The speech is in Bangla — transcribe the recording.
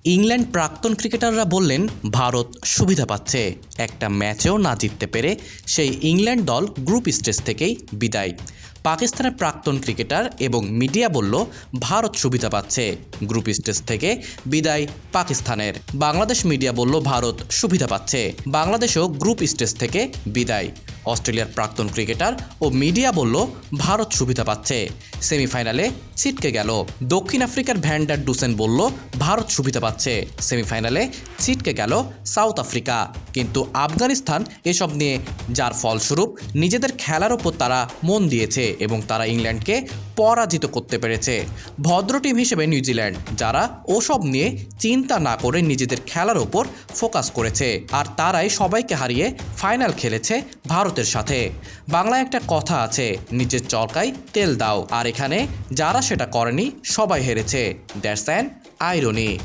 ইংল্যান্ড প্রাক্তন ক্রিকেটাররা বললেন ভারত সুবিধা পাচ্ছে। একটা ম্যাচেও না জিততে পেরে সেই ইংল্যান্ড দল গ্রুপ স্টেজ থেকেই বিদায়। পাকিস্তানের প্রাক্তন ক্রিকেটার এবং মিডিয়া বলল ভারত সুবিধা পাচ্ছে, গ্রুপ স্টেজ থেকে বিদায় পাকিস্তানের। বাংলাদেশ মিডিয়া বলল ভারত সুবিধা পাচ্ছে, বাংলাদেশও গ্রুপ স্টেজ থেকে বিদায়। অস্ট্রেলিয়ার প্রাক্তন ক্রিকেটার ও মিডিয়া বলল ভারত সুবিধা পাচ্ছে, সেমিফাইনালে ছিটকে গেল। দক্ষিণ আফ্রিকার ভ্যান্ডার ডুসেন বলল ভারত সুবিধা পাচ্ছে, সেমিফাইনালে ছিটকে গেল সাউথ আফ্রিকা। কিন্তু আফগানিস্তান এসব নিয়ে, যার ফলস্বরূপ নিজেদের খেলার ওপর তারা মন দিয়েছে এবং তারা ইংল্যান্ডকে পরাজিত করতে পেরেছে। ভদ্র টিম হিসেবে নিউজিল্যান্ড, যারা ওসব নিয়ে চিন্তা না করে নিজেদের খেলার ওপর ফোকাস করেছে, আর তারাই সবাইকে হারিয়ে ফাইনাল খেলেছে ভারতের সাথে। বাংলায় একটা কথা আছে, নিজের চরকায় তেল দাও, আর এখানে যারা সেটা করেনি সবাই হেরেছে। That's an irony.